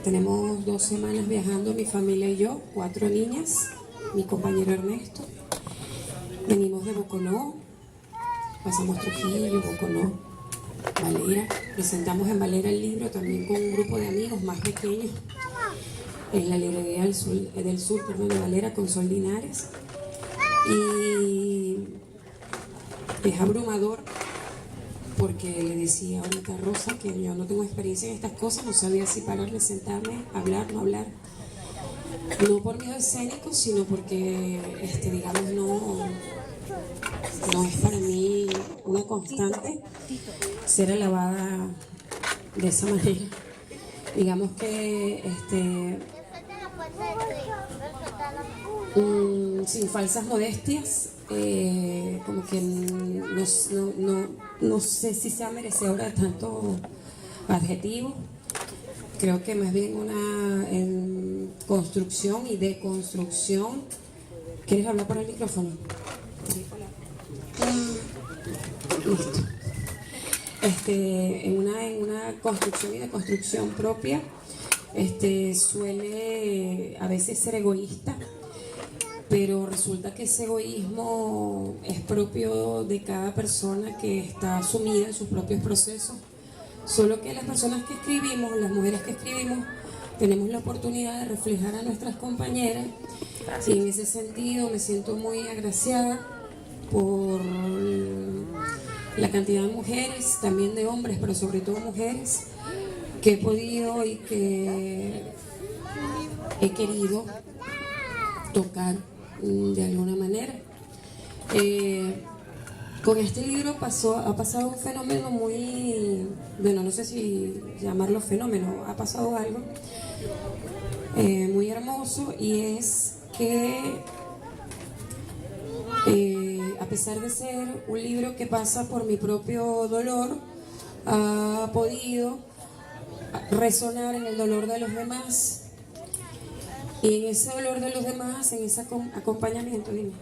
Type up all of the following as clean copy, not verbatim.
Tenemos 2 semanas viajando, mi familia y yo, 4 niñas, mi compañero Ernesto. Venimos de Boconó, pasamos Trujillo, Boconó, Valera. Presentamos en Valera el libro también con un grupo de amigos más pequeños en la librería del sur, de Valera, con Sol Linares. Y es abrumador porque le decía ahorita a Rosa que yo no tengo experiencia en estas cosas, no sabía si pararme, sentarme, hablar, no hablar. No por miedo escénico, sino porque, digamos, no es para mí una constante ser alabada de esa manera. Digamos que, sin falsas modestias, como que no sé si sea merecedora de tanto adjetivo. Creo que más bien una construcción y deconstrucción. ¿Quieres hablar por el micrófono? Listo. En una construcción y deconstrucción propia, suele a veces ser egoísta, pero resulta que ese egoísmo es propio de cada persona que está sumida en sus propios procesos. Solo que las personas que escribimos, las mujeres que escribimos, tenemos la oportunidad de reflejar a nuestras compañeras. Y en ese sentido me siento muy agraciada por la cantidad de mujeres, también de hombres, pero sobre todo mujeres, que he podido y que he querido tocar de alguna manera. Con este libro ha pasado un fenómeno muy, bueno, no sé si llamarlo fenómeno, ha pasado algo muy hermoso, y es que a pesar de ser un libro que pasa por mi propio dolor, ha podido resonar en el dolor de los demás, y en ese dolor de los demás, en ese acompañamiento, dime.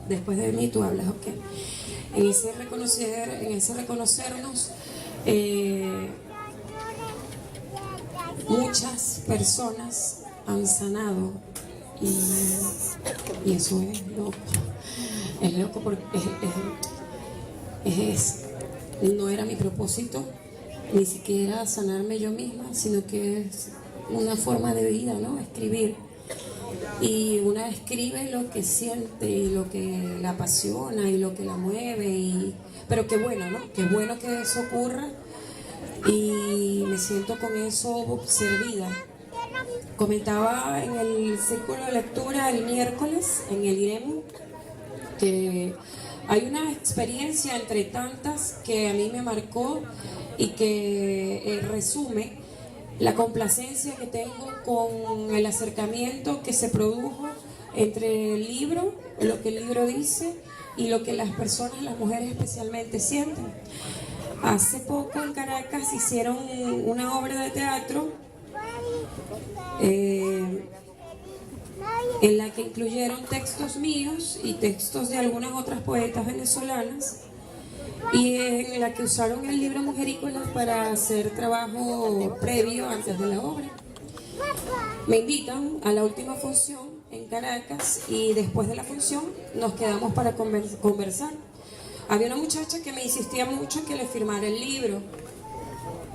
Después de mí tú hablas, ok. En ese reconocernos, muchas personas han sanado, y eso es loco. Es loco porque no era mi propósito ni siquiera sanarme yo misma, sino que es una forma de vida, ¿no? Escribir. Y una escribe lo que siente y lo que la apasiona y lo que la mueve, pero qué bueno, ¿no? Qué bueno que eso ocurra, y me siento con eso servida. Comentaba en el círculo de lectura el miércoles en el IREM que hay una experiencia entre tantas que a mí me marcó y que resume la complacencia que tengo con el acercamiento que se produjo entre el libro, lo que el libro dice, y lo que las personas, las mujeres especialmente, sienten. Hace poco en Caracas hicieron una obra de teatro en la que incluyeron textos míos y textos de algunas otras poetas venezolanas, y en la que usaron el libro Mujerícolas para hacer trabajo previo antes de la obra. Me invitan a la última función en Caracas, y después de la función nos quedamos para conversar. Había una muchacha que me insistía mucho en que le firmara el libro,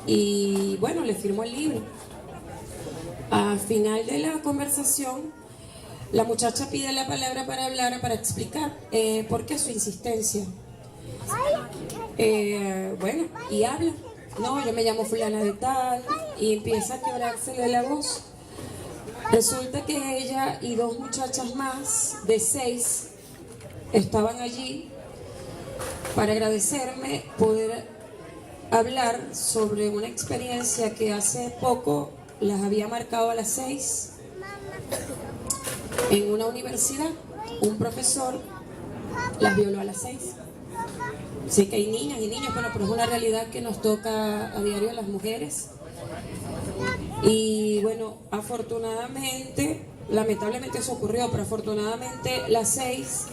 y bueno, le firmó el libro. Al final de la conversación, la muchacha pide la palabra para hablar, para explicar por qué su insistencia. Bueno, y habla. No, yo me llamo fulana de tal, y empieza a quebrársele la voz. Resulta que ella y 2 muchachas más de 6 estaban allí para agradecerme poder hablar sobre una experiencia que hace poco las había marcado a las 6 en una universidad. Un profesor las violó a las 6. Sé que hay niñas y niños, pero es una realidad que nos toca a diario a las mujeres. Y bueno, afortunadamente, lamentablemente eso ocurrió, pero afortunadamente las 6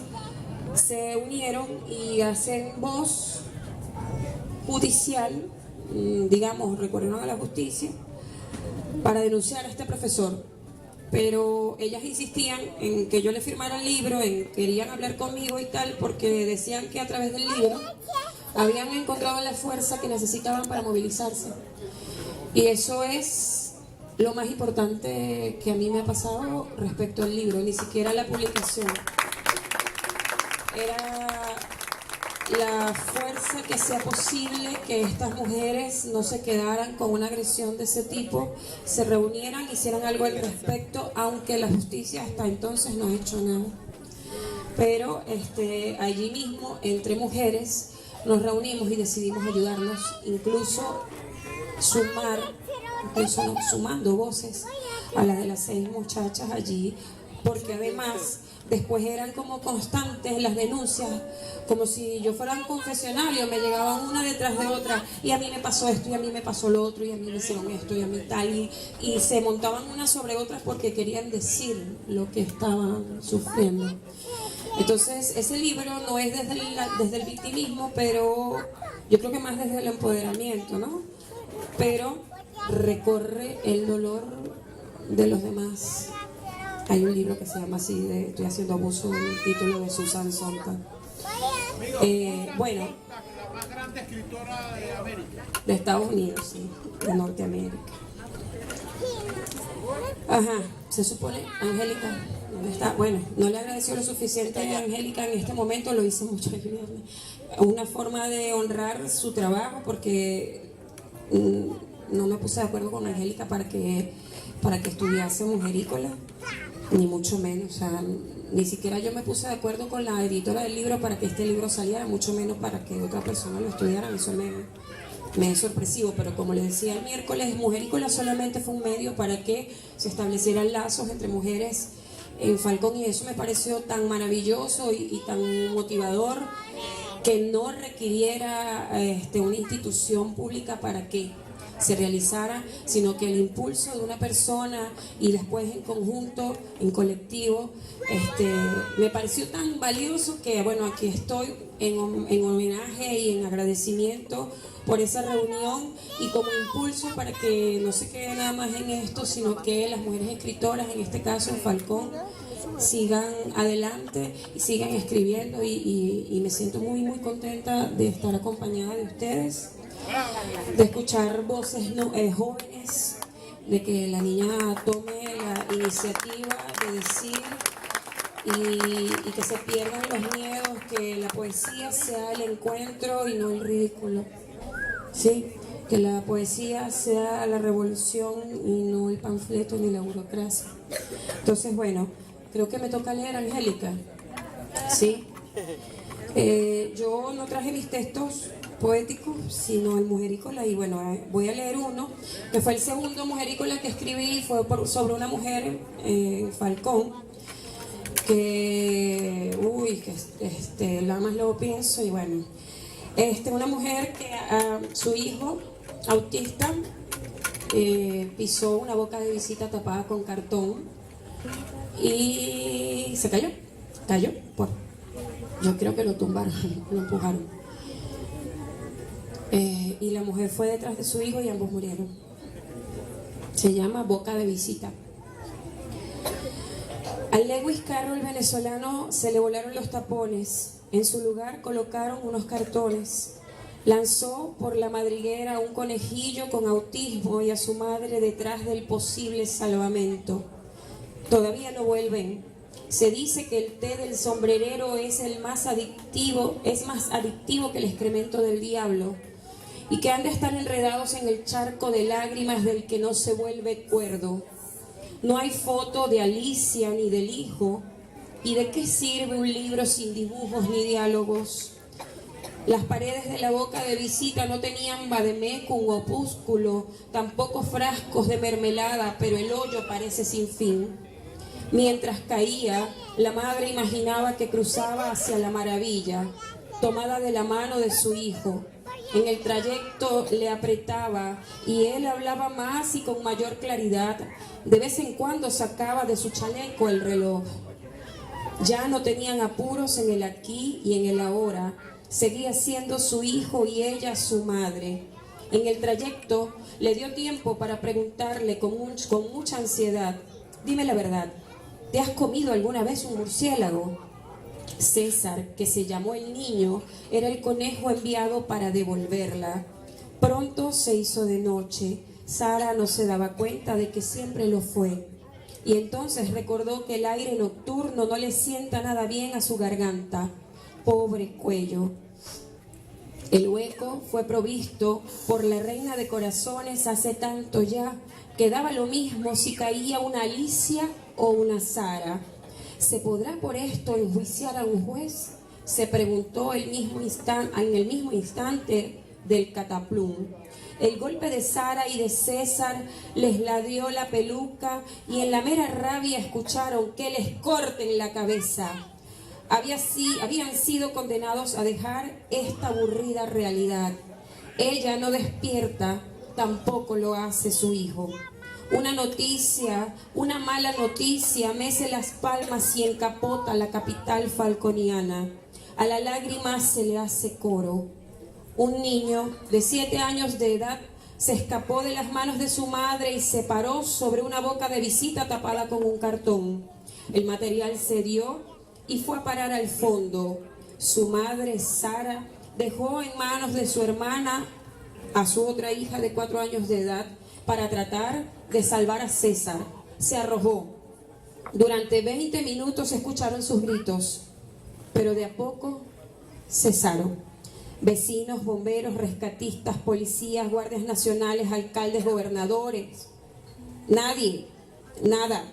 se unieron y hacen voz judicial digamos, recurrieron a la justicia para denunciar a este profesor, pero ellas insistían en que yo le firmara el libro, querían hablar conmigo y tal, porque decían que a través del libro habían encontrado la fuerza que necesitaban para movilizarse. Y eso es lo más importante que a mí me ha pasado respecto al libro, ni siquiera la publicación. Era la fuerza que sea posible que estas mujeres no se quedaran con una agresión de ese tipo, se reunieran, hicieran algo al respecto, aunque la justicia hasta entonces no ha hecho nada. Pero allí mismo, entre mujeres, nos reunimos y decidimos ayudarnos, incluso sumando voces a las de las 6 muchachas allí, porque además después eran como constantes las denuncias, como si yo fuera un confesionario, me llegaban una detrás de otra, y a mí me pasó esto, y a mí me pasó lo otro, y a mí me hicieron esto, y a mí tal, y se montaban unas sobre otras porque querían decir lo que estaban sufriendo. Entonces, ese libro no es desde el victimismo, pero yo creo que más desde el empoderamiento, ¿no? Pero recorre el dolor de los demás. Hay un libro que se llama así, Estoy haciendo abuso, un título de Susan Sontag. Bueno, la más grande escritora de América. De Estados Unidos, sí, de Norteamérica. Ajá, se supone, Angélica, ¿dónde está? Bueno, no le agradeció lo suficiente a Angélica en este momento, lo hice mucho el viernes. Una forma de honrar su trabajo, porque no me puse de acuerdo con Angélica para que estudiase Mujerícola, ni mucho menos, o sea, ni siquiera yo me puse de acuerdo con la editora del libro para que este libro saliera, mucho menos para que otra persona lo estudiara. Eso me es sorpresivo, pero como les decía el miércoles, Mujerícola solamente fue un medio para que se establecieran lazos entre mujeres en Falcón, y eso me pareció tan maravilloso y tan motivador, que no requiriera una institución pública para que se realizara, sino que el impulso de una persona y después en conjunto, en colectivo, me pareció tan valioso que, bueno, aquí estoy en homenaje y en agradecimiento por esa reunión, y como impulso para que no se quede nada más en esto, sino que las mujeres escritoras, en este caso en Falcón, sigan adelante y sigan escribiendo, y me siento muy muy contenta de estar acompañada de ustedes, de escuchar voces jóvenes, de que la niña tome la iniciativa de decir, y que se pierdan los miedos, que la poesía sea el encuentro y no el ridículo, ¿sí? Que la poesía sea la revolución y no el panfleto ni la burocracia. Entonces, bueno, creo que me toca leer, Angélica, ¿sí? Yo no traje mis textos poéticos, sino el Mujerícola, y bueno, voy a leer uno que fue el segundo Mujerícola que escribí, fue sobre una mujer en Falcón, que nada más lo pienso, y bueno, una mujer que su hijo autista pisó una boca de visita tapada con cartón y se cayó, pues yo creo que lo tumbaron, lo empujaron. Y la mujer fue detrás de su hijo y ambos murieron. Se llama Boca de Visita. Al Lewis Carroll venezolano se le volaron los tapones. En su lugar colocaron unos cartones. Lanzó por la madriguera a un conejillo con autismo y a su madre detrás del posible salvamento. Todavía no vuelven. Se dice que el té del sombrerero es más adictivo que el excremento del diablo, y que han de estar enredados en el charco de lágrimas del que no se vuelve cuerdo. No hay foto de Alicia ni del hijo, y ¿de qué sirve un libro sin dibujos ni diálogos? Las paredes de la boca de visita no tenían vademecum o opúsculo, tampoco frascos de mermelada, pero el hoyo parece sin fin. Mientras caía, la madre imaginaba que cruzaba hacia la maravilla, tomada de la mano de su hijo. En el trayecto le apretaba y él hablaba más y con mayor claridad. De vez en cuando sacaba de su chaleco el reloj. Ya no tenían apuros en el aquí y en el ahora. Seguía siendo su hijo y ella su madre. En el trayecto le dio tiempo para preguntarle con mucha ansiedad: dime la verdad, ¿te has comido alguna vez un murciélago? César, que se llamó el niño, era el conejo enviado para devolverla. Pronto se hizo de noche. Sara no se daba cuenta de que siempre lo fue. Y entonces recordó que el aire nocturno no le sienta nada bien a su garganta. Pobre cuello. El hueco fue provisto por la reina de corazones hace tanto ya que daba lo mismo si caía una Alicia o una Sara. ¿Se podrá por esto enjuiciar a un juez?, se preguntó en el mismo instante del cataplum. El golpe de Sara y de César les ladeó la peluca y en la mera rabia escucharon que les corten la cabeza. Habían sido condenados a dejar esta aburrida realidad. Ella no despierta, tampoco lo hace su hijo. Una mala noticia mece las palmas y encapota la capital falconiana. A la lágrima se le hace coro. Un niño de 7 años de edad se escapó de las manos de su madre y se paró sobre una boca de visita tapada con un cartón. El material cedió y fue a parar al fondo. Su madre, Sara, dejó en manos de su hermana a su otra hija de 4 años de edad para tratar de salvar a César. Se arrojó. Durante 20 minutos se escucharon sus gritos, pero de a poco cesaron. Vecinos, bomberos, rescatistas, policías, guardias nacionales, alcaldes, gobernadores. Nadie, nada.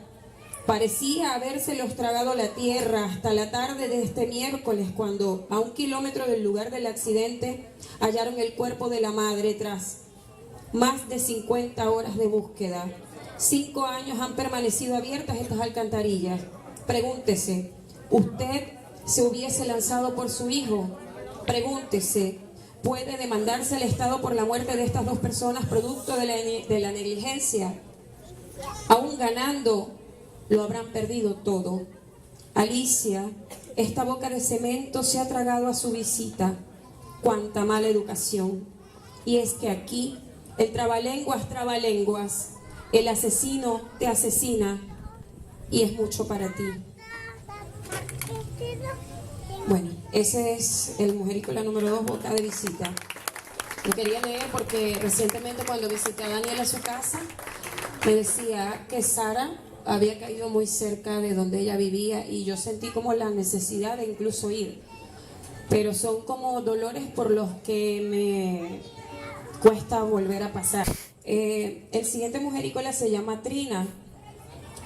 Parecía habérselos tragado la tierra hasta la tarde de este miércoles, cuando a 1 kilómetro del lugar del accidente hallaron el cuerpo de la madre tras más de 50 horas de búsqueda. 5 años han permanecido abiertas estas alcantarillas. Pregúntese, ¿usted se hubiese lanzado por su hijo? Pregúntese, ¿puede demandarse al Estado por la muerte de estas 2 personas producto de la negligencia? Aún ganando, lo habrán perdido todo. Alicia, esta boca de cemento se ha tragado a su visita. Cuánta mala educación. Y es que aquí el trabalenguas traba lenguas, el asesino te asesina y es mucho para ti. Bueno, ese es el Mujerícola número 2, boca de visita. Lo quería leer porque recientemente cuando visité a Daniel a su casa, me decía que Sara había caído muy cerca de donde ella vivía y yo sentí como la necesidad de incluso ir. Pero son como dolores por los que me cuesta volver a pasar. El siguiente mujerícola se llama Trina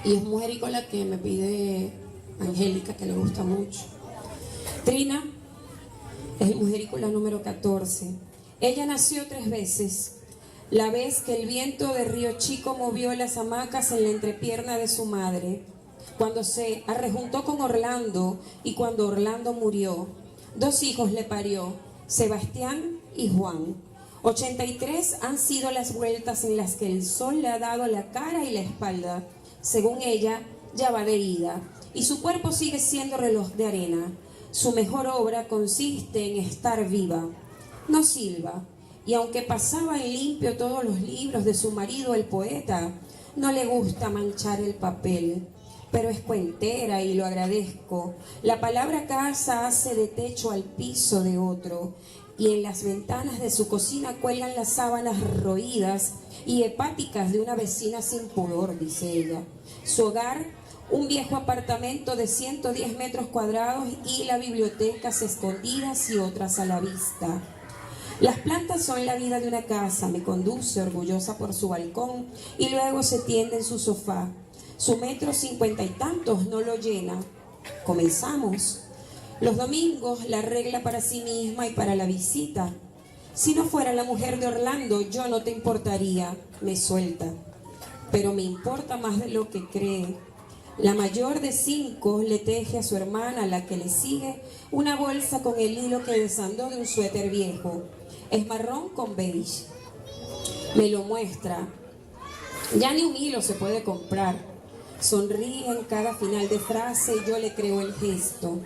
y es mujerícola que me pide Angélica, que le gusta mucho. Trina es el mujerícola número 14. Ella nació 3 veces. La vez que el viento de Río Chico movió las hamacas en la entrepierna de su madre, cuando se arrejuntó con Orlando y cuando Orlando murió. 2 hijos le parió, Sebastián y Juan. 83 han sido las vueltas en las que el sol le ha dado la cara y la espalda. Según ella, ya va de ida, y su cuerpo sigue siendo reloj de arena. Su mejor obra consiste en estar viva. No silba, y aunque pasaba en limpio todos los libros de su marido el poeta, no le gusta manchar el papel. Pero es cuentera y lo agradezco. La palabra casa hace de techo al piso de otro, y en las ventanas de su cocina cuelgan las sábanas roídas y hepáticas de una vecina sin pudor, dice ella. Su hogar, un viejo apartamento de 110 metros cuadrados y la bibliotecas escondidas y otras a la vista. Las plantas son la vida de una casa, me conduce orgullosa por su balcón y luego se tiende en su sofá. Su 1,50 y tantos no lo llena. Comenzamos. Los domingos la arregla para sí misma y para la visita. Si no fuera la mujer de Orlando, yo no te importaría, me suelta. Pero me importa más de lo que cree. La mayor de 5 le teje a su hermana, la que le sigue, una bolsa con el hilo que desandó de un suéter viejo. Es marrón con beige. Me lo muestra. Ya ni un hilo se puede comprar. Sonríe en cada final de frase y yo le creo el gesto.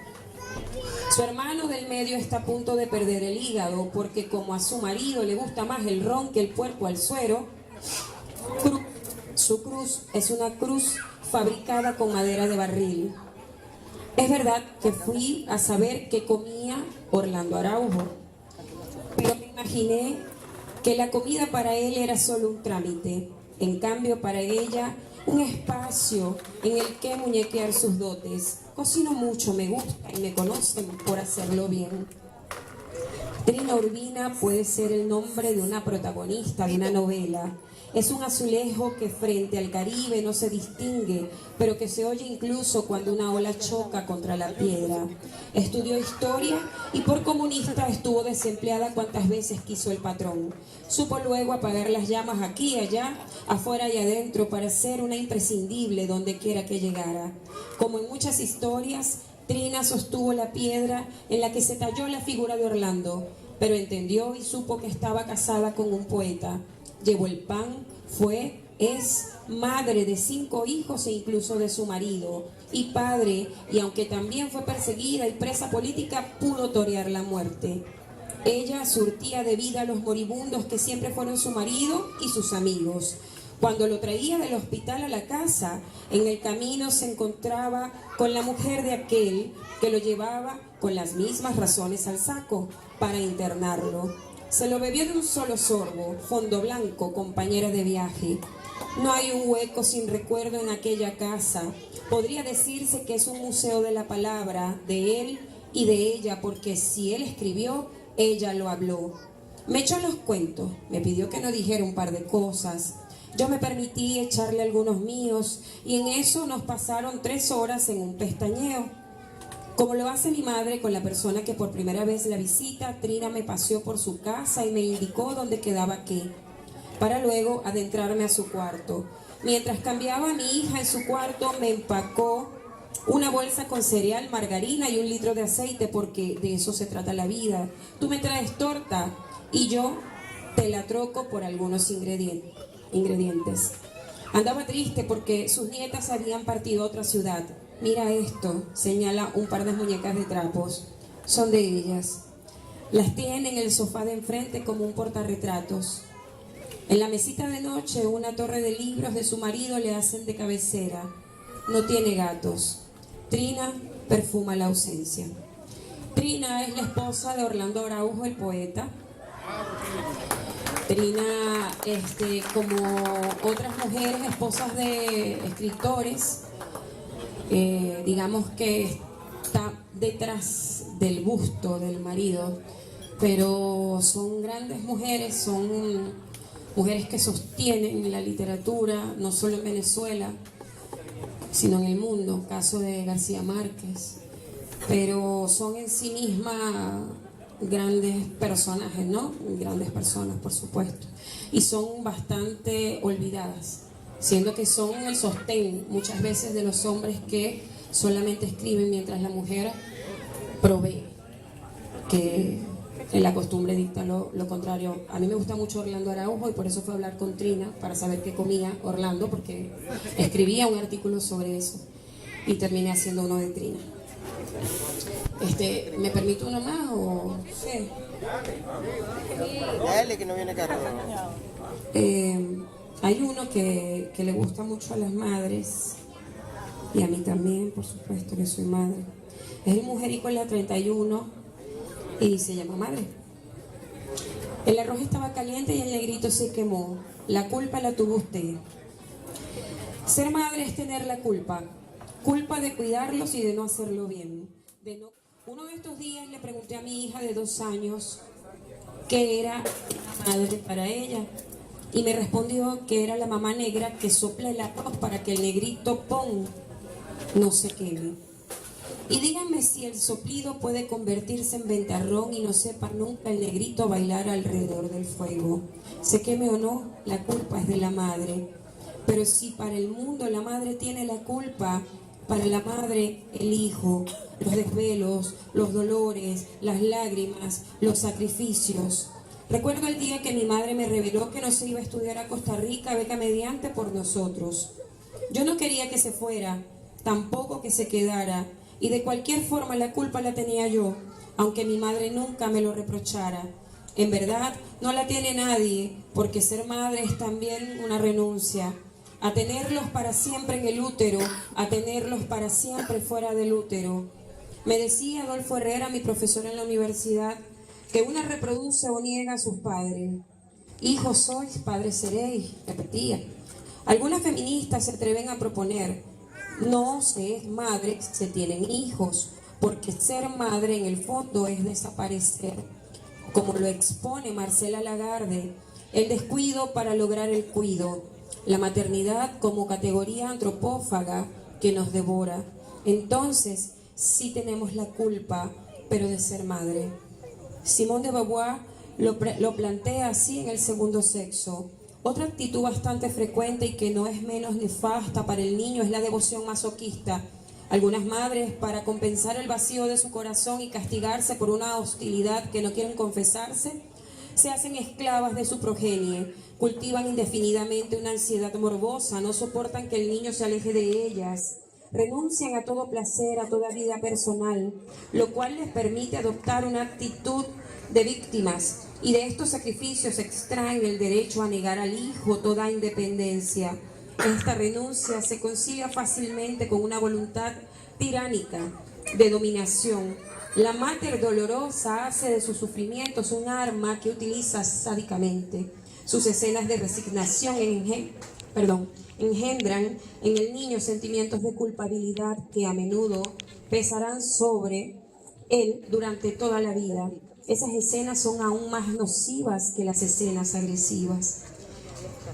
Su hermano del medio está a punto de perder el hígado porque como a su marido le gusta más el ron que el puerco al suero, su cruz es una cruz fabricada con madera de barril. Es verdad que fui a saber qué comía Orlando Araujo, pero me imaginé que la comida para él era solo un trámite, en cambio para ella un espacio en el que muñequear sus dotes. Cocino mucho, me gusta y me conocen por hacerlo bien. Trina Urbina puede ser el nombre de una protagonista de una novela. Es un azulejo que frente al Caribe no se distingue, pero que se oye incluso cuando una ola choca contra la piedra. Estudió historia y por comunista estuvo desempleada cuantas veces quiso el patrón. Supo luego apagar las llamas aquí y allá, afuera y adentro, para ser una imprescindible donde quiera que llegara. Como en muchas historias, Trina sostuvo la piedra en la que se talló la figura de Orlando, pero entendió y supo que estaba casada con un poeta. Llevó el pan, es madre de 5 hijos e incluso de su marido, y padre, y aunque también fue perseguida y presa política, pudo torear la muerte. Ella surtía de vida a los moribundos que siempre fueron su marido y sus amigos. Cuando lo traía del hospital a la casa, en el camino se encontraba con la mujer de aquel que lo llevaba con las mismas razones al saco para internarlo. Se lo bebió de un solo sorbo, fondo blanco, compañera de viaje. No hay un hueco sin recuerdo en aquella casa. Podría decirse que es un museo de la palabra, de él y de ella, porque si él escribió, ella lo habló. Me echó los cuentos, me pidió que no dijera un par de cosas. Yo me permití echarle algunos míos y en eso nos pasaron 3 horas en un pestañeo. Como lo hace mi madre con la persona que por primera vez la visita, Trina me paseó por su casa y me indicó dónde quedaba qué, para luego adentrarme a su cuarto. Mientras cambiaba a mi hija en su cuarto, me empacó una bolsa con cereal, margarina y 1 litro de aceite, porque de eso se trata la vida. Tú me traes torta y yo te la troco por algunos ingredientes. Andaba triste porque sus nietas habían partido a otra ciudad. Mira esto, señala un par de muñecas de trapos. Son de ellas. Las tiene en el sofá de enfrente como un portarretratos. En la mesita de noche, una torre de libros de su marido le hacen de cabecera. No tiene gatos. Trina perfuma la ausencia. Trina es la esposa de Orlando Araujo, el poeta. Trina, como otras mujeres, esposas de escritores, digamos que está detrás del busto del marido, pero son grandes mujeres, son mujeres que sostienen la literatura, no solo en Venezuela, sino en el mundo, caso de García Márquez, pero son en sí mismas grandes personajes, ¿no? Grandes personas, por supuesto, y son bastante olvidadas, siendo que son el sostén muchas veces de los hombres que solamente escriben mientras la mujer provee, que en la costumbre dicta lo contrario. A mí me gusta mucho Orlando Araujo y por eso fue a hablar con Trina para saber qué comía Orlando, porque escribía un artículo sobre eso y terminé haciendo uno de Trina. ¿Me permite uno más o...? Sí. Dale, que no viene caro. Hay uno que le gusta mucho a las madres, y a mí también, por supuesto, que soy madre. Es el Mujerico en la 31 y se llama Madre. El arroz estaba caliente y el negrito se quemó. La culpa la tuvo usted. Ser madre es tener la culpa. Culpa de cuidarlos y de no hacerlo bien. Uno de estos días le pregunté a mi hija de 2 años qué era una madre para ella. Y me respondió que era la mamá negra que sopla el arroz para que el negrito no se queme. Y díganme si el soplido puede convertirse en ventarrón y no sepa nunca el negrito bailar alrededor del fuego. Se queme o no, la culpa es de la madre. Pero si para el mundo la madre tiene la culpa, para la madre el hijo, los desvelos, los dolores, las lágrimas, los sacrificios. Recuerdo el día que mi madre me reveló que no se iba a estudiar a Costa Rica, beca mediante, por nosotros. Yo no quería que se fuera, tampoco que se quedara, y de cualquier forma la culpa la tenía yo, aunque mi madre nunca me lo reprochara. En verdad, no la tiene nadie, porque ser madre es también una renuncia. A tenerlos para siempre en el útero, a tenerlos para siempre fuera del útero. Me decía Adolfo Herrera, mi profesor en la universidad, que una reproduce o niega a sus padres. Hijos sois, padres seréis, repetía. Algunas feministas se atreven a proponer, no se es madre, se tienen hijos, porque ser madre en el fondo es desaparecer. Como lo expone Marcela Lagarde, el descuido para lograr el cuido, la maternidad como categoría antropófaga que nos devora. Entonces, sí tenemos la culpa, pero de ser madre. Simone de Beauvoir lo plantea así en El segundo sexo. Otra actitud bastante frecuente y que no es menos nefasta para el niño es la devoción masoquista. Algunas madres, para compensar el vacío de su corazón y castigarse por una hostilidad que no quieren confesarse, se hacen esclavas de su progenie, cultivan indefinidamente una ansiedad morbosa, no soportan que el niño se aleje de ellas, renuncian a todo placer, a toda vida personal, lo cual les permite adoptar una actitud de víctimas, y de estos sacrificios extraen el derecho a negar al hijo toda independencia. Esta renuncia se concilia fácilmente con una voluntad tiránica de dominación. La mater dolorosa hace de sus sufrimientos un arma que utiliza sádicamente. Sus escenas de resignación engendran en el niño sentimientos de culpabilidad que a menudo pesarán sobre él durante toda la vida. Esas escenas son aún más nocivas que las escenas agresivas.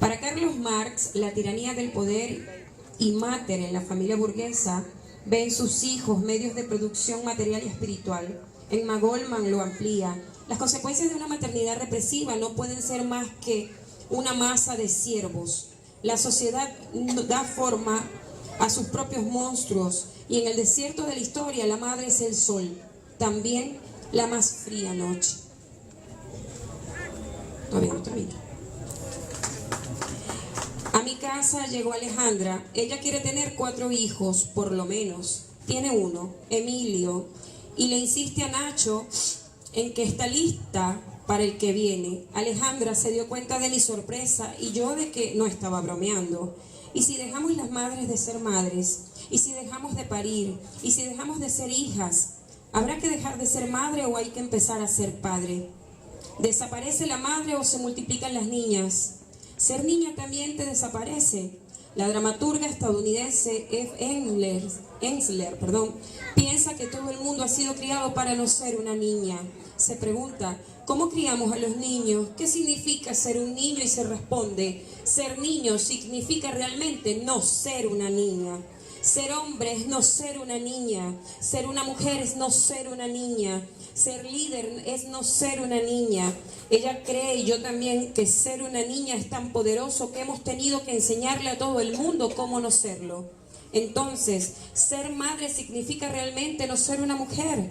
Para Carlos Marx, la tiranía del poder y mater en la familia burguesa ve en sus hijos medios de producción material y espiritual. Emma Goldman lo amplía. Las consecuencias de una maternidad represiva no pueden ser más que una masa de siervos. La sociedad da forma a sus propios monstruos y en el desierto de la historia la madre es el sol, también la más fría noche. Todavía no termina. A mi casa llegó Alejandra. Ella quiere tener 4 hijos, por lo menos. Tiene uno, Emilio, y le insiste a Nacho en que está lista para el que viene. Alejandra se dio cuenta de mi sorpresa y yo de que no estaba bromeando. ¿Y si dejamos las madres de ser madres? ¿Y si dejamos de parir? ¿Y si dejamos de ser hijas? ¿Habrá que dejar de ser madre o hay que empezar a ser padre? ¿Desaparece la madre o se multiplican las niñas? Ser niña también te desaparece. La dramaturga estadounidense Eve Ensler, piensa que todo el mundo ha sido criado para no ser una niña. Se pregunta, ¿cómo criamos a los niños? ¿Qué significa ser un niño? Y se responde, ser niño significa realmente no ser una niña. Ser hombre es no ser una niña. Ser una mujer es no ser una niña. Ser líder es no ser una niña. Ella cree, y yo también, que ser una niña es tan poderoso que hemos tenido que enseñarle a todo el mundo cómo no serlo. Entonces, ser madre significa realmente no ser una mujer.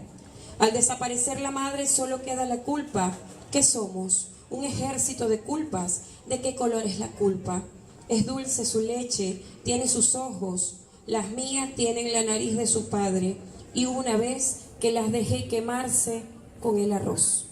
Al desaparecer la madre solo queda la culpa. ¿Qué somos? Un ejército de culpas. ¿De qué color es la culpa? Es dulce su leche, tiene sus ojos. Las mías tienen la nariz de su padre. Y hubo una vez que las dejé quemarse con el arroz.